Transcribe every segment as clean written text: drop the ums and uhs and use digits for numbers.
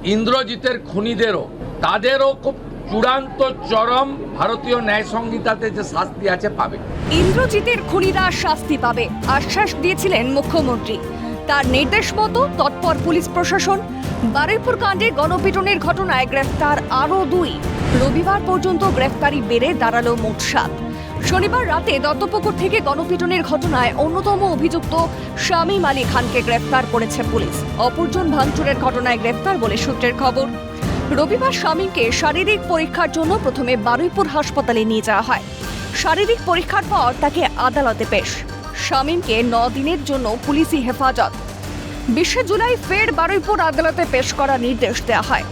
ইন্দ্রজিতের খুনিদেরও তাদেরও খুব চূড়ান্ত চরম ভারতীয় ন্যায় সংহিতাতে যে শাস্তি আছে পাবে। ইন্দ্রজিতের খুনিরা শাস্তি পাবে আশ্বাস দিয়েছিলেন মুখ্যমন্ত্রী। তার নির্দেশ মতো তৎপর পুলিশ প্রশাসন। বারুইপুর কাণ্ডে গণপিটুনির ঘটনায় গ্রেফতার আরও 2। রবিবার পর্যন্ত গ্রেফতারি বেড়ে দাঁড়ালো মোট 7। শনিবার রাতে দত্তপুকুর থেকে গণপিটুনির ঘটনায় অন্যতম অভিযুক্ত শামীম আলী খানকে গ্রেফতার করেছে পুলিশ। অপরজন ভাঙচুরের ঘটনায় গ্রেফতার বলে সূত্রের খবর। রবিবার শামীমকে শারীরিক পরীক্ষার জন্য প্রথমে বারুইপুর হাসপাতালে নিয়ে যাওয়া হয়। শারীরিক পরীক্ষার পর তাকে আদালতে পেশ। শামীমকে 9 দিনের জন্য পুলিশি হেফাজত। 20 জুলাই ফের বারুইপুর আদালতে পেশ করার নির্দেশ দেওয়া হয়।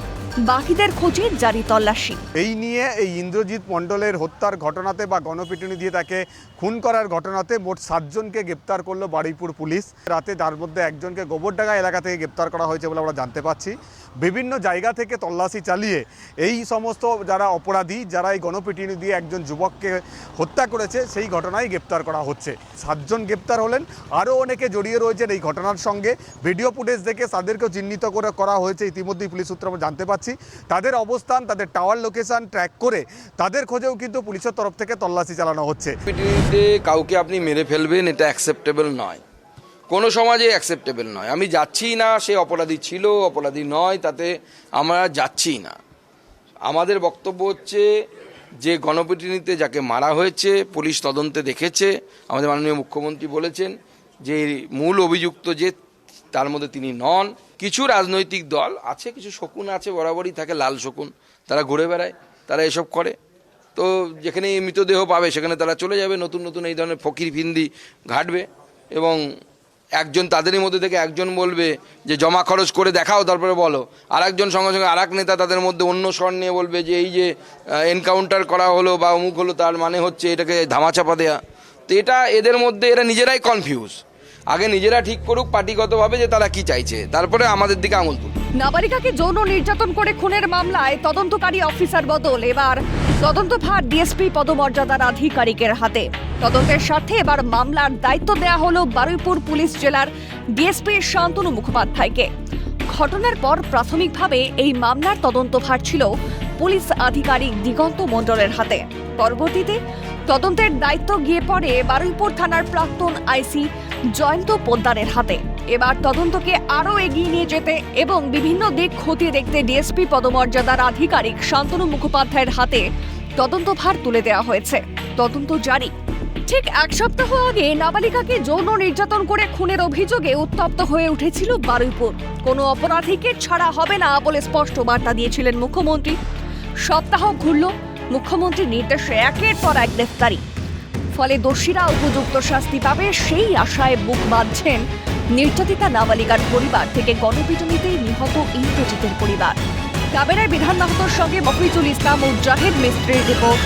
বাকিদের খোঁজে জারি তল্লাশি। এই নিয়ে এই ইন্দ্রজিৎ মণ্ডলের হত্যার ঘটনাতে বা গণপিটুনি দিয়ে তাকে খুন করার ঘটনাতে মোট 7 জনকে গ্রেপ্তার করলো বারুইপুর পুলিশ রাতে, যার মধ্যে একজনকে গোবরডাঙ্গা এলাকা থেকে গ্রেপ্তার করা হয়েছে বলে আমরা জানতে পাচ্ছি। বিভিন্ন জায়গা থেকে তল্লাশি চালিয়ে এই সমস্ত যারা অপরাধী, যারা এই গণপিটুনি দিয়ে একজন যুবককে হত্যা করেছে, সেই ঘটনায় গ্রেপ্তার করা হচ্ছে। 7 জন গ্রেপ্তার হলেন, আরও অনেকে জড়িয়ে রয়েছেন এই ঘটনার সঙ্গে। ভিডিও ফুটেজ দেখে তাদেরকেও চিহ্নিত করা হয়েছে ইতিমধ্যেই পুলিশ সূত্রে আমরা জানতে পাচ্ছি। তাদের অবস্থান, তাদের টাওয়ার লোকেশন ট্র্যাক করে তাদের খোঁজেও কিন্তু পুলিশের তরফ থেকে তল্লাশি চালানো হচ্ছে। পিটুনিতে কাউকে আপনি মেরে ফেলবেন, এটা অ্যাকসেপ্টেবল নয়, কোনো সমাজে অ্যাকসেপ্টেবল নয়। আমি যাচ্ছি না সে অপরাধী ছিল অপরাধী নয়, তাতে আমরা যাচ্ছি না। আমাদের বক্তব্য হচ্ছে যে গণপিটুনিতে যাকে মারা হয়েছে পুলিশ তদন্তে দেখেছে, আমাদের মাননীয় মুখ্যমন্ত্রী বলেছেন যে মূল অভিযুক্ত যে তার মধ্যে তিনি নন। কিছু রাজনৈতিক দল আছে, কিছু শকুন আছে, বরাবরই থাকে লাল শকুন, তারা ঘুরে বেড়ায়, তারা এসব করে। তো যেখানে মৃতদেহ পাবে সেখানে তারা চলে যাবে, নতুন নতুন এই ধরনের ফকির ফিন্দি ঘাটবে এবং একজন তাদেরই মধ্যে থেকে একজন বলবে যে জমা খরচ করে দেখাও তারপরে বলো, আর একজন সঙ্গে সঙ্গে আর এক নেতা তাদের মধ্যে অন্য স্বর নিয়ে বলবে যে এই যে এনকাউন্টার করা হলো বা অমুক হলো তার মানে হচ্ছে এটাকে ধামাচাপা দেয়া। তো এটা এদের মধ্যে এরা নিজেরাই কনফিউজ। আগে নিজেরা ঠিক করুক পার্টিগতভাবে যে তারা কি চাইছে, তারপরে আমাদের দিকে আঙুল তুলুক। নাবালিকাকে যৌন নির্যাতন করে খুনের মামলায় তদন্তকারী অফিসার বদল। এবার তদন্তভার ডিএসপি পদমর্যাদার আধিকারিকের হাতে। তদন্তের স্বার্থে এবার মামলার দায়িত্ব দেওয়া হলো বারুইপুর পুলিশ জেলার ডিএসপি শান্তনু মুখোপাধ্যায়কে। ঘটনার পর প্রাথমিকভাবে এই মামলার তদন্তভার ছিল পুলিশ আধিকারিক দিগন্ত মণ্ডলের হাতে। পরবর্তীতে তদন্তের দায়িত্ব গিয়ে পড়ে বারুইপুর থানার প্রাক্তন আইসি জয়ন্ত পোদ্দারের হাতে। এবার তদন্তকে আরও এগিয়ে নিয়ে যেতে এবং বিভিন্ন দিক খতিয়ে দেখতে ডিএসপি পদমর্যাদার আধিকারিক শান্তনু মুখোপাধ্যায়ের হাতে তদন্তভার তুলে দেওয়া হয়েছে। তদন্ত জারি। ঠিক 1 সপ্তাহ আগে নাবালিকাকে যৌন নির্যাতন করে খুনের অভিযোগে উত্তপ্ত হয়ে উঠেছিল বারুইপুর। কোনো অপরাধীকে ছাড়া হবে না বলে স্পষ্ট বার্তা দিয়েছিলেন মুখ্যমন্ত্রী। সপ্তাহ ঘুরল, মুখ্যমন্ত্রীর নির্দেশে একের পর এক গ্রেফতারি। ফলে দোষীরা উপযুক্ত শাস্তি পাবে সেই আশায় বুক বাঁধছেন নির্যাতিতা নাবালিকার পরিবার থেকে গণপিটুনিতে নিহত ইন্দ্রজিতের পরিবার। কাবেরায় বিধান মাহাতোর সঙ্গে মফিজুল ইসলাম ও জাহেদ মিস্ত্রির রিপোর্ট।